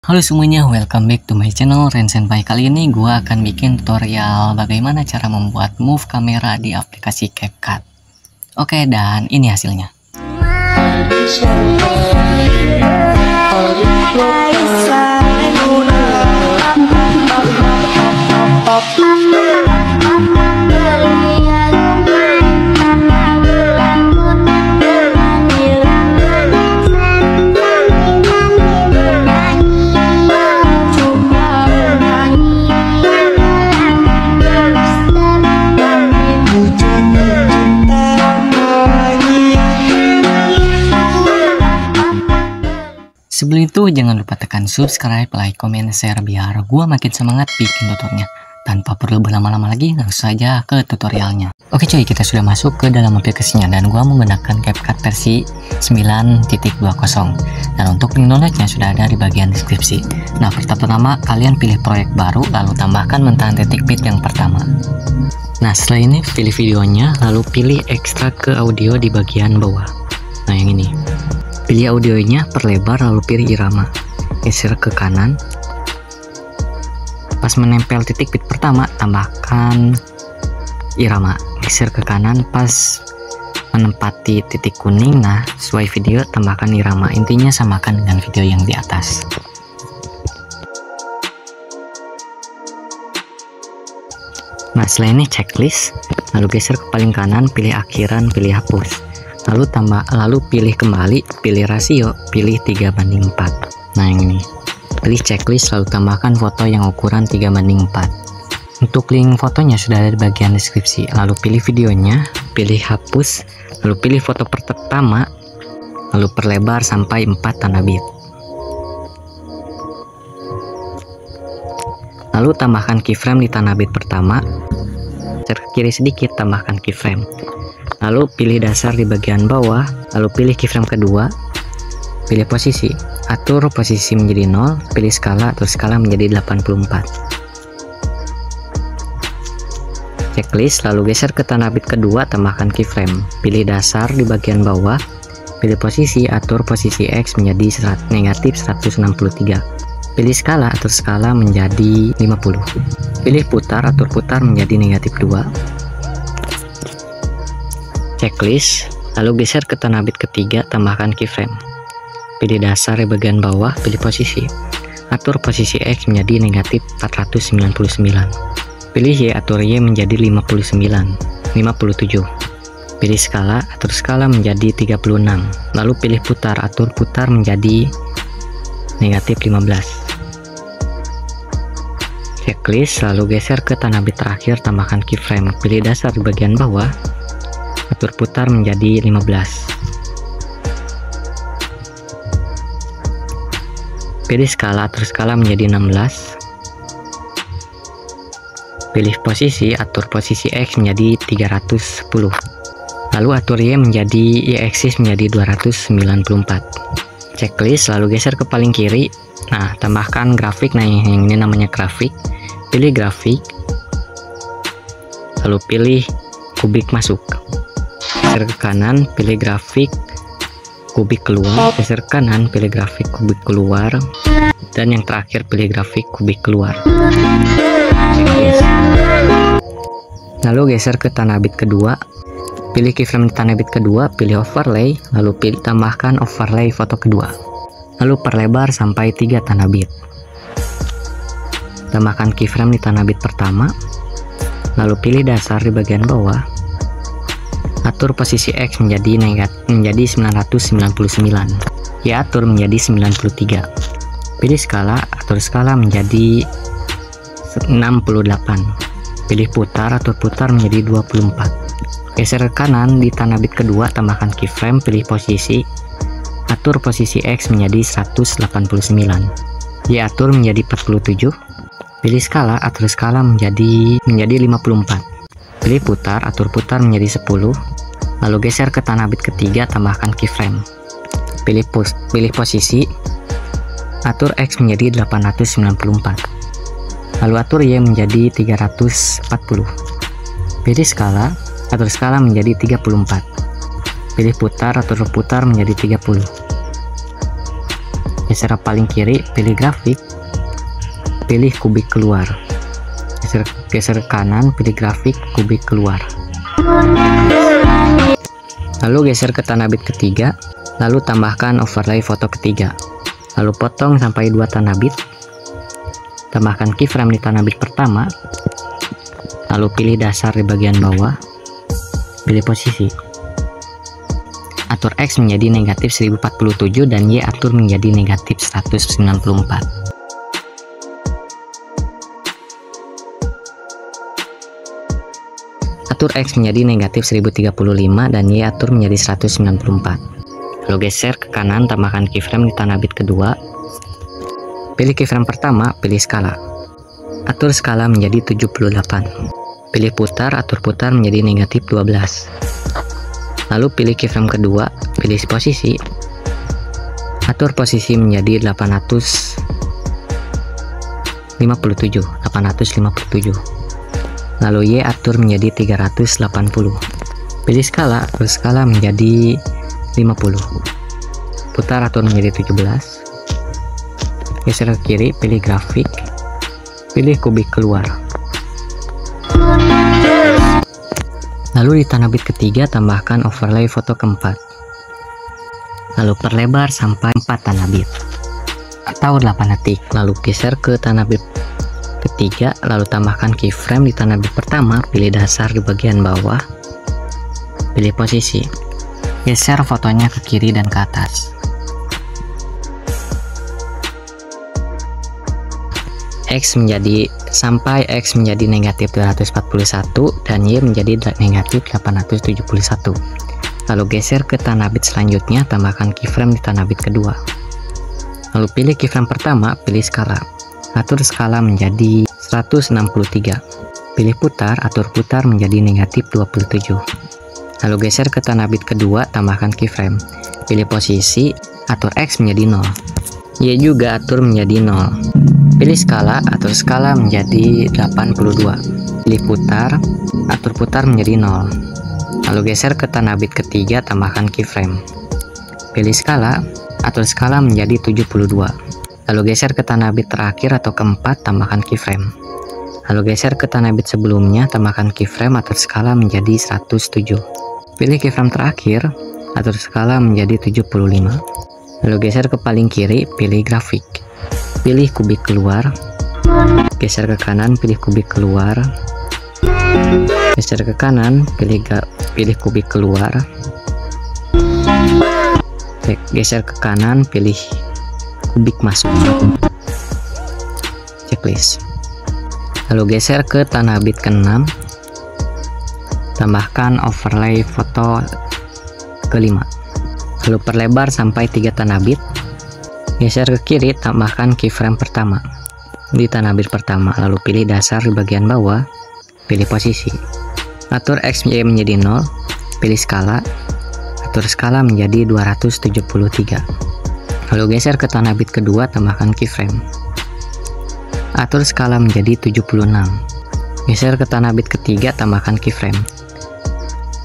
Halo semuanya, welcome back to my channel Ren Senpai. Kali ini gue akan bikin tutorial bagaimana cara membuat move kamera di aplikasi CapCut. Oke, dan ini hasilnya. Sebelum itu jangan lupa tekan subscribe, like, comment, share biar gua makin semangat bikin tutorialnya. Tanpa perlu berlama-lama lagi, langsung saja ke tutorialnya. Oke cuy, kita sudah masuk ke dalam aplikasinya dan gua menggunakan CapCut versi 9.20. Dan untuk link downloadnya sudah ada di bagian deskripsi. Nah, pertama kalian pilih proyek baru, lalu tambahkan mentahan titik bit yang pertama. Nah, setelah ini pilih videonya, lalu pilih ekstrak ke audio di bagian bawah. Nah, yang ini. Pilih audionya, perlebar, lalu pilih irama. Geser ke kanan. Pas menempel titik bit pertama, tambahkan irama. Geser ke kanan, pas menempati titik kuning, nah sesuai video, tambahkan irama. Intinya samakan dengan video yang di atas. Nah, setelah ini checklist, lalu geser ke paling kanan, pilih akhiran, pilih hapus. Lalu pilih kembali, pilih rasio, pilih 3:4. Nah, yang ini. Pilih checklist, lalu tambahkan foto yang ukuran 3:4. Untuk link fotonya sudah ada di bagian deskripsi. Lalu pilih videonya, pilih hapus, lalu pilih foto pertama, lalu perlebar sampai 4 tanda bit. Lalu tambahkan keyframe di tanda bit pertama. Geser ke kiri sedikit, tambahkan keyframe. Lalu pilih dasar di bagian bawah, lalu pilih keyframe kedua, pilih posisi, atur posisi menjadi 0, pilih skala, atur skala menjadi 84. Checklist, lalu geser ke tanda bit kedua, tambahkan keyframe, pilih dasar di bagian bawah, pilih posisi, atur posisi X menjadi negatif 163. Pilih skala, atur skala menjadi 50. Pilih putar, atur putar menjadi negatif 2. Checklist, lalu geser ke tanda bit ketiga, tambahkan keyframe. Pilih dasar di bagian bawah, pilih posisi. Atur posisi X menjadi negatif 499. Pilih Y, atur Y menjadi 57. Pilih skala, atur skala menjadi 36. Lalu pilih putar, atur putar menjadi negatif 15. Checklist, lalu geser ke tanda bit terakhir, tambahkan keyframe. Pilih dasar di bagian bawah, atur putar menjadi 15. Pilih skala, atur skala menjadi 16. Pilih posisi, atur posisi X menjadi 310. Lalu atur Y menjadi Y axis menjadi 294. Checklist, lalu geser ke paling kiri. Nah, tambahkan grafik. Nah, yang ini namanya grafik. Pilih grafik. Lalu pilih kubik masuk. Geser ke kanan, pilih grafik kubik keluar, geser ke kanan, pilih grafik kubik keluar, dan yang terakhir pilih grafik kubik keluar. Lalu geser ke tanda bit kedua, pilih keyframe di tanda bit kedua, pilih overlay, lalu tambahkan overlay foto kedua, lalu perlebar sampai 3 tanda bit. Tambahkan keyframe di tanda bit pertama, lalu pilih dasar di bagian bawah. Atur posisi X menjadi 999. Ya, atur menjadi 93. Pilih skala, atur skala menjadi 68. Pilih putar, atur putar menjadi 24. Geser ke kanan di tanda bit kedua, tambahkan keyframe, pilih posisi. Atur posisi X menjadi 189. Ya, atur menjadi 47. Pilih skala, atur skala menjadi 54. Pilih putar, atur putar menjadi 10. Lalu geser ke tanda bit ketiga, tambahkan keyframe. Pilih posisi, atur X menjadi 894. Lalu atur Y menjadi 340. Pilih skala, atur skala menjadi 34. Pilih putar, atur putar menjadi 30. Geser ke paling kiri, pilih grafik, pilih kubik keluar. Geser ke kanan, pilih grafik, kubik keluar. Lalu geser ke tanah bit ketiga, lalu tambahkan overlay foto ketiga. Lalu potong sampai 2 tanah bit. Tambahkan keyframe di tanah bit pertama. Lalu pilih dasar di bagian bawah. Pilih posisi. Atur X menjadi negatif 1047 dan Y atur menjadi negatif 194. Atur X menjadi negatif 1035 dan Y atur menjadi 194. Lalu geser ke kanan, tambahkan keyframe di tanah bit kedua. Pilih keyframe pertama, pilih skala. Atur skala menjadi 78. Pilih putar, atur putar menjadi negatif 12. Lalu pilih keyframe kedua, pilih posisi. Atur posisi menjadi 857. Lalu Y atur menjadi 380. Pilih skala, atur skala menjadi 50. Putar, atur menjadi 17. Geser ke kiri, pilih grafik, pilih kubik keluar. Lalu di tanah bit ketiga tambahkan overlay foto keempat. Lalu perlebar sampai 4 tanah bit atau 8 detik. Lalu geser ke tanah bit ketiga, lalu tambahkan keyframe di tanah bit pertama, pilih dasar di bagian bawah, pilih posisi. Geser fotonya ke kiri dan ke atas. Sampai X menjadi negatif 241 dan Y menjadi negatif 871. Lalu geser ke tanah bit selanjutnya, tambahkan keyframe di tanah bit kedua. Lalu pilih keyframe pertama, pilih skala. Atur skala menjadi 163. Pilih putar, atur putar menjadi negatif 27. Lalu geser ke tanah bit kedua, tambahkan keyframe. Pilih posisi, atur X menjadi 0. Y juga atur menjadi 0. Pilih skala, atur skala menjadi 82. Pilih putar, atur putar menjadi 0. Lalu geser ke tanah bit ketiga, tambahkan keyframe. Pilih skala, atur skala menjadi 72. Lalu geser ke tanah bit terakhir atau keempat, tambahkan keyframe. Lalu geser ke tanah bit sebelumnya, tambahkan keyframe, atur skala menjadi 107. Pilih keyframe terakhir, atur skala menjadi 75. Lalu geser ke paling kiri, pilih grafik. Pilih kubik keluar, geser ke kanan, pilih kubik keluar, geser ke kanan, pilih kubik keluar, geser ke kanan, pilih kubik masuk, checklist. Lalu geser ke tanah bit ke-6, tambahkan overlay foto ke-5. Lalu perlebar sampai 3 tanah bit. Geser ke kiri, tambahkan keyframe pertama di tanah bit pertama, lalu pilih dasar di bagian bawah, pilih posisi. Atur X Y menjadi 0, pilih skala, atur skala menjadi 273. Lalu geser ke tanah bit kedua, tambahkan keyframe. Atur skala menjadi 76. Geser ke tanah bit ketiga, tambahkan keyframe.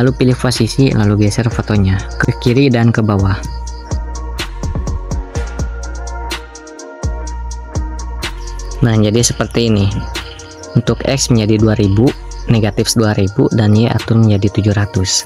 Lalu pilih posisi, lalu geser fotonya ke kiri dan ke bawah. Nah, jadi seperti ini. Untuk X menjadi 2000, negatif 2000, dan Y atur menjadi 700.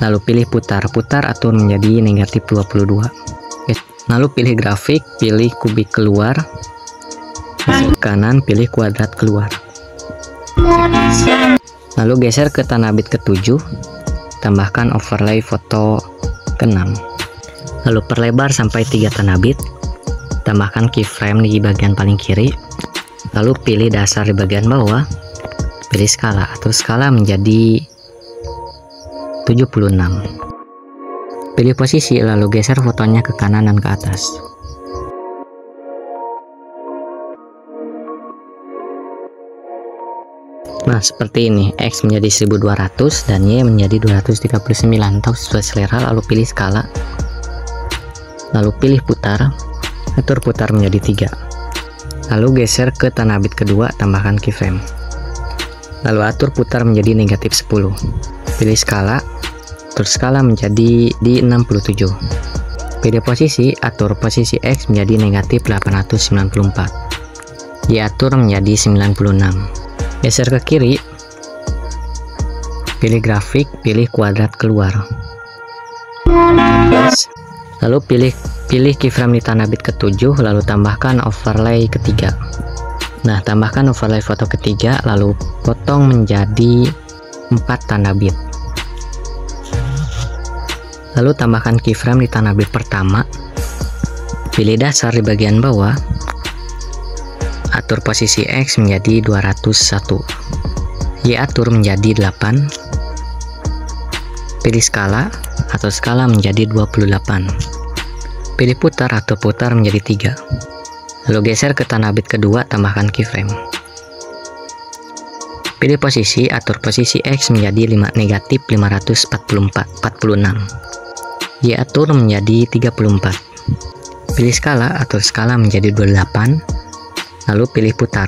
Lalu pilih putar, atur menjadi negatif 22. Lalu pilih grafik, pilih kubik keluar, geser kanan, pilih kuadrat keluar. Lalu geser ke tanah bit ke-7, tambahkan overlay foto ke-6. Lalu perlebar sampai 3 tanah bit, tambahkan keyframe di bagian paling kiri, lalu pilih dasar di bagian bawah, pilih skala, atur skala menjadi 76. Pilih posisi, lalu geser fotonya ke kanan dan ke atas. Nah, seperti ini. X menjadi 1200 dan Y menjadi 239. Atau sesuai selera, lalu pilih skala, lalu pilih putar, atur putar menjadi 3. Lalu geser ke tanah bit kedua, tambahkan keyframe. Lalu atur putar menjadi negatif 10. Pilih skala, atur skala menjadi di 67. Pilih posisi, atur posisi X menjadi negatif 894. Diatur menjadi 96. Geser ke kiri. Pilih grafik, pilih kuadrat keluar. Lalu pilih keyframe di tanah bit ke-7, lalu tambahkan overlay ketiga. Nah, tambahkan overlay foto ketiga, lalu potong menjadi 4 tanda bit. Lalu tambahkan keyframe di tanah bit pertama. Pilih dasar di bagian bawah. Atur posisi X menjadi 201. Y atur menjadi 8. Pilih skala, atau skala menjadi 28. Pilih putar atau putar menjadi 3. Lalu geser ke tanah bit kedua, tambahkan keyframe. Pilih posisi, atur posisi X menjadi negatif 546. Y atur menjadi 34. Pilih skala, atur skala menjadi 28. Lalu pilih putar.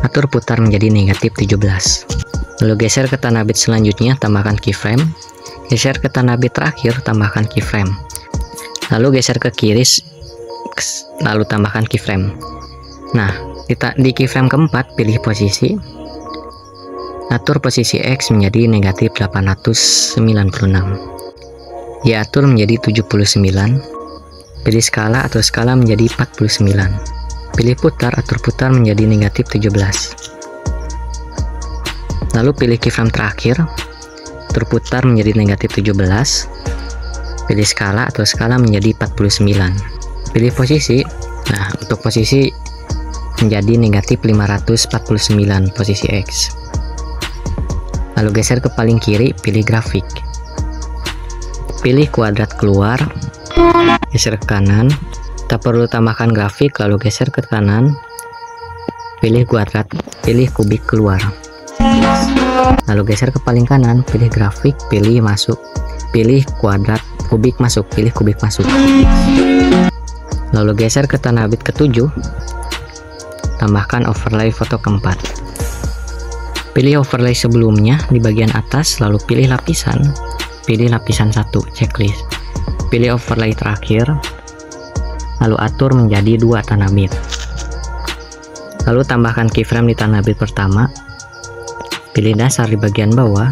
Atur putar menjadi negatif 17. Lalu geser ke tanah bit selanjutnya, tambahkan keyframe. Geser ke tanah bit terakhir, tambahkan keyframe. Lalu geser ke kiri, lalu tambahkan keyframe. Nah, di keyframe keempat, pilih posisi. Atur posisi X menjadi negatif 896. Y atur menjadi 79. Pilih skala, atur skala menjadi 49. Pilih putar, atur putar menjadi negatif 17. Lalu pilih keyframe terakhir, atur putar menjadi negatif 17. Pilih skala, atur skala menjadi 49. Pilih posisi. Nah, untuk posisi menjadi negatif 549 posisi X. Lalu geser ke paling kiri, pilih grafik. Pilih kuadrat keluar, geser ke kanan. Tak perlu tambahkan grafik, lalu geser ke kanan. Pilih kuadrat, pilih kubik keluar. Lalu geser ke paling kanan, pilih grafik, pilih masuk. Pilih kuadrat, kubik masuk, pilih kubik masuk. Lalu geser ke tanah bit ke-7. Tambahkan overlay foto keempat. Pilih overlay sebelumnya di bagian atas, lalu pilih lapisan. Pilih lapisan 1, checklist. Pilih overlay terakhir, lalu atur menjadi 2 tanah bit. Lalu tambahkan keyframe di tanah bit pertama. Pilih dasar di bagian bawah.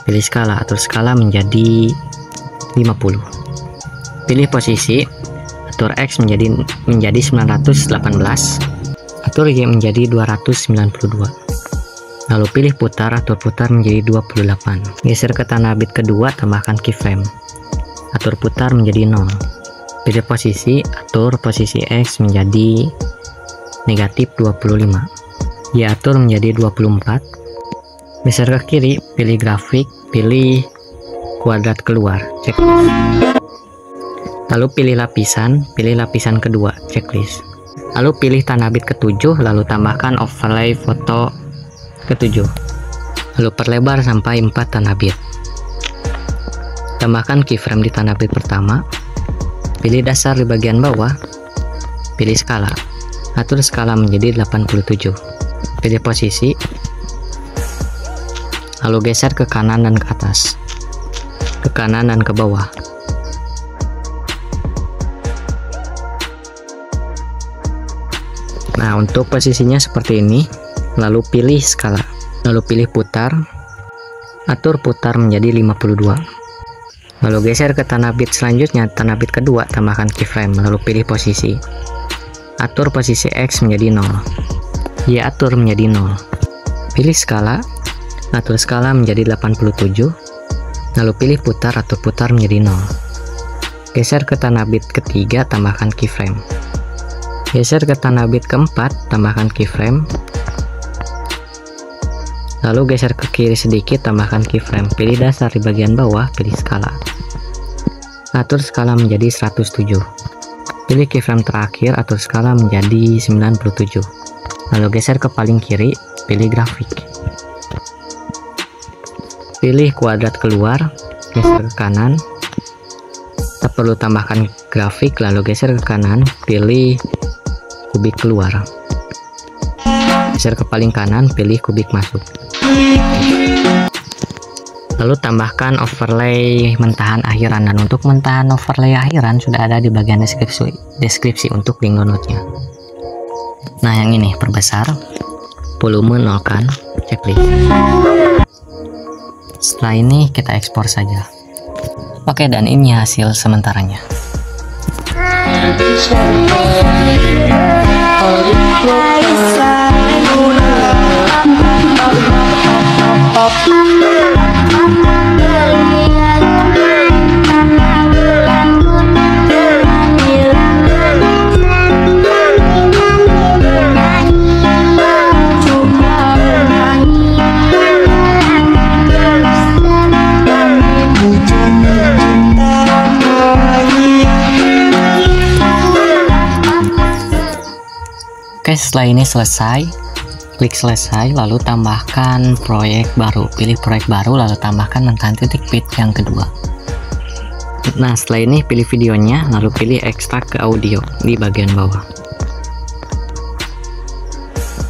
Pilih skala, atur skala menjadi 50. Pilih posisi, atur X menjadi 918. Atur Y menjadi 292. Lalu pilih putar, atur putar menjadi 28. Geser ke tanah bit kedua, tambahkan keyframe. Atur putar menjadi 0. Pilih posisi, atur posisi X menjadi negatif 25. Y atur menjadi 24. Geser ke kiri, pilih grafik, pilih kuadrat keluar, checklist. Lalu pilih lapisan kedua, checklist. Lalu pilih tanah bit ke-7, lalu tambahkan overlay foto ke-7. Lalu perlebar sampai 4 tanah bit. Tambahkan keyframe di tanah bit pertama. Pilih dasar di bagian bawah. Pilih skala. Atur skala menjadi 87. Pilih posisi. Lalu geser ke kanan dan ke atas. Ke kanan dan ke bawah. Nah, untuk posisinya seperti ini. Lalu pilih skala, lalu pilih putar, atur putar menjadi 52. Lalu geser ke tanah bit selanjutnya, tanah bit kedua, tambahkan keyframe, lalu pilih posisi. Atur posisi X menjadi 0. Y atur menjadi 0. Pilih skala, atur skala menjadi 87. Lalu pilih putar, atur putar menjadi 0. Geser ke tanah bit ketiga, tambahkan keyframe. Geser ke tanah bit keempat, tambahkan keyframe. Lalu geser ke kiri sedikit, tambahkan keyframe. Pilih dasar di bagian bawah, pilih skala. Atur skala menjadi 107. Pilih keyframe terakhir, atur skala menjadi 97. Lalu geser ke paling kiri, pilih grafik. Pilih kuadrat keluar, geser ke kanan. Tak perlu tambahkan grafik, lalu geser ke kanan, pilih kubik keluar. Geser ke paling kanan, pilih kubik masuk. Lalu tambahkan overlay mentahan akhiran, dan untuk mentahan overlay akhiran sudah ada di bagian deskripsi untuk link downloadnya. Nah, yang ini perbesar, volume nolkan, checklist. Setelah ini kita ekspor saja. Oke, dan ini hasil sementaranya. Oke, setelah ini selesai, klik selesai, lalu tambahkan proyek baru. Pilih proyek baru, lalu tambahkan mentahan titik bit yang kedua. Nah, setelah ini pilih videonya, lalu pilih ekstrak ke audio di bagian bawah.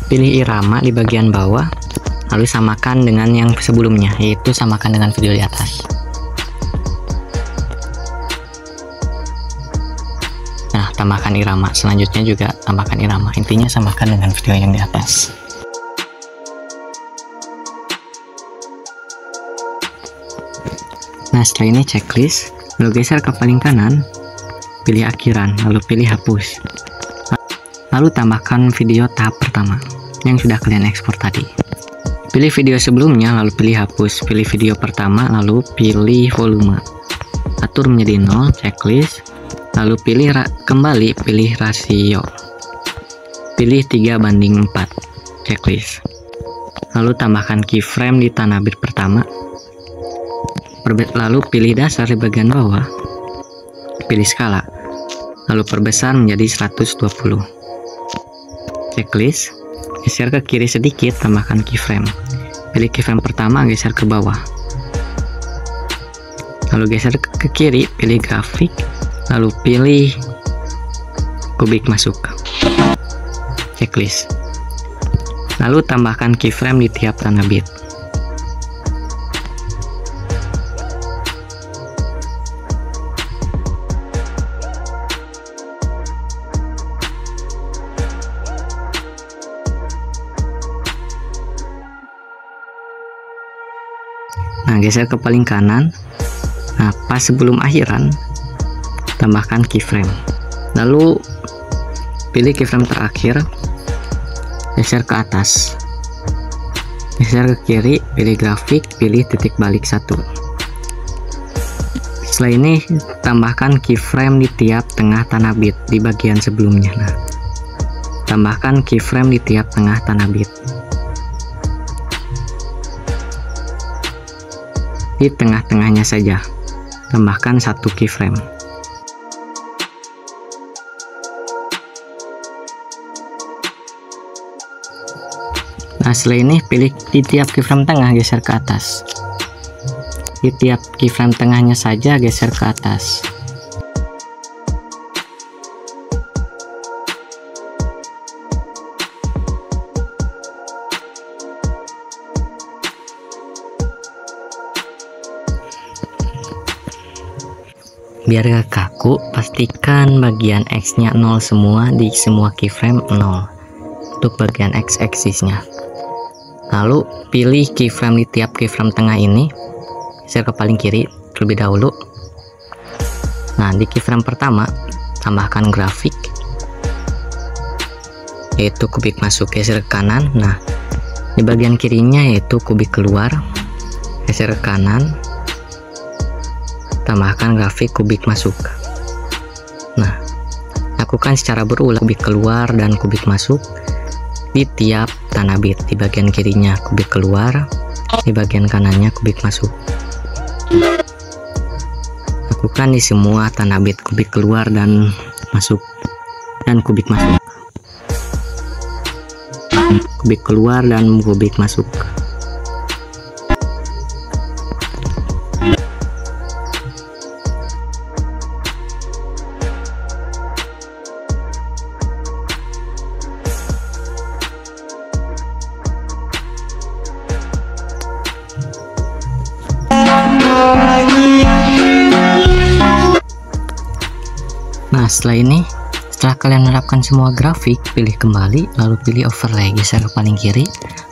Pilih irama di bagian bawah, lalu samakan dengan yang sebelumnya, yaitu samakan dengan video di atas. Nah, tambahkan irama, selanjutnya juga tambahkan irama, intinya samakan dengan video yang di atas. Nah, setelah ini checklist, lalu geser ke paling kanan, pilih akhiran, lalu pilih hapus, lalu tambahkan video tahap pertama yang sudah kalian ekspor tadi. Pilih video sebelumnya, lalu pilih hapus, pilih video pertama, lalu pilih volume, atur menjadi 0, checklist, lalu pilih kembali, pilih rasio, pilih 3:4, checklist, lalu tambahkan keyframe di tanah bit pertama, lalu pilih dasar di bagian bawah, pilih skala, lalu perbesar menjadi 120, checklist, geser ke kiri sedikit, tambahkan keyframe, pilih keyframe pertama, geser ke bawah, lalu geser ke kiri, pilih grafik, lalu pilih kubik masuk, checklist, lalu tambahkan keyframe di tiap tanah bit. Nah, geser ke paling kanan. Nah, pas sebelum akhiran, tambahkan keyframe, lalu pilih keyframe terakhir, geser ke atas, geser ke kiri, pilih grafik, pilih titik balik 1. Setelah ini tambahkan keyframe di tiap tengah tanah bit di bagian sebelumnya. Nah, tambahkan keyframe di tiap tengah tanah bit. Di tengah-tengahnya saja, tambahkan 1 keyframe. Nah, setelah ini pilih di tiap keyframe tengah, geser ke atas. Di tiap keyframe tengahnya saja, geser ke atas. Biar gak kaku, pastikan bagian X nya 0 semua di semua keyframe 0 untuk bagian X axisnya. Lalu pilih keyframe di tiap keyframe tengah ini, geser ke paling kiri terlebih dahulu. Nah, di keyframe pertama tambahkan grafik, yaitu kubik masuk, geser ke kanan. Nah, di bagian kirinya yaitu kubik keluar, geser ke kanan, tambahkan grafik kubik masuk. Nah, lakukan secara berulang kubik keluar dan kubik masuk di tiap tanah bit. Di bagian kirinya kubik keluar, di bagian kanannya kubik masuk. Lakukan di semua tanah bit kubik keluar dan masuk, dan kubik masuk, kubik keluar dan kubik masuk. Setelah kalian menerapkan semua grafik, pilih kembali, lalu pilih overlay, geser ke paling kiri,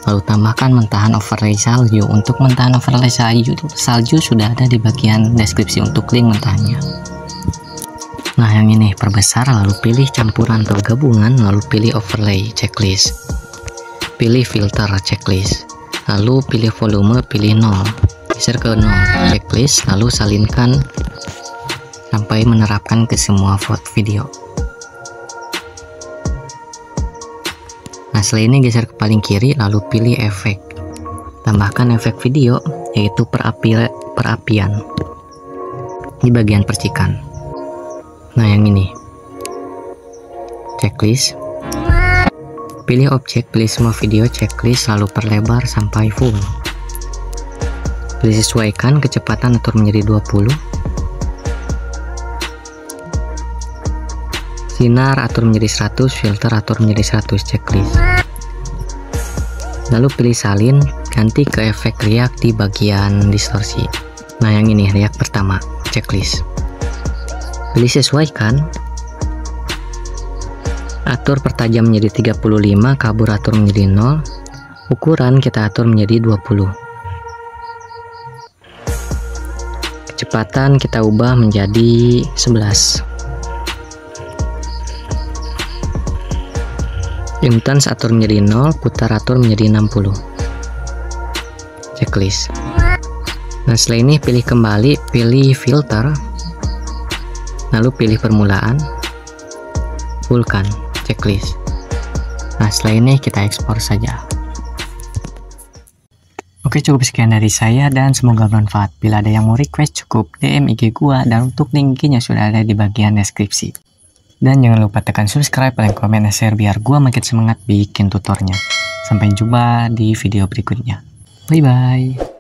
lalu tambahkan mentahan overlay salju. Untuk mentahan overlay salju sudah ada di bagian deskripsi untuk link mentahannya. Nah, yang ini perbesar, lalu pilih campuran atau gabungan, lalu pilih overlay checklist, pilih filter checklist, lalu pilih volume, pilih 0, geser ke 0 checklist, lalu salinkan sampai menerapkan ke semua video. Nah, setelah ini geser ke paling kiri, lalu pilih efek, tambahkan efek video, yaitu perapian di bagian percikan. Nah, yang ini checklist, pilih objek, pilih semua video checklist, lalu perlebar sampai full, pilih sesuaikan kecepatan, atur menjadi 20, sinar atur menjadi 100, filter atur menjadi 100, checklist. Lalu pilih salin, ganti ke efek riak di bagian distorsi. Nah, yang ini riak pertama, checklist. Pilih sesuaikan, atur pertajam menjadi 35, kabur atur menjadi 0, ukuran kita atur menjadi 20. Kecepatan kita ubah menjadi 11. Impedance atur menjadi 0, putar atur menjadi 60. Checklist. Nah, setelah ini pilih kembali, pilih filter, lalu pilih permulaan, fullkan, checklist. Nah, setelah ini kita ekspor saja. Oke, cukup sekian dari saya dan semoga bermanfaat. Bila ada yang mau request, cukup DM IG gua, dan untuk link IG-nya sudah ada di bagian deskripsi. Dan jangan lupa tekan subscribe, like, komen, dan share biar gua makin semangat bikin tutornya. Sampai jumpa di video berikutnya. Bye bye.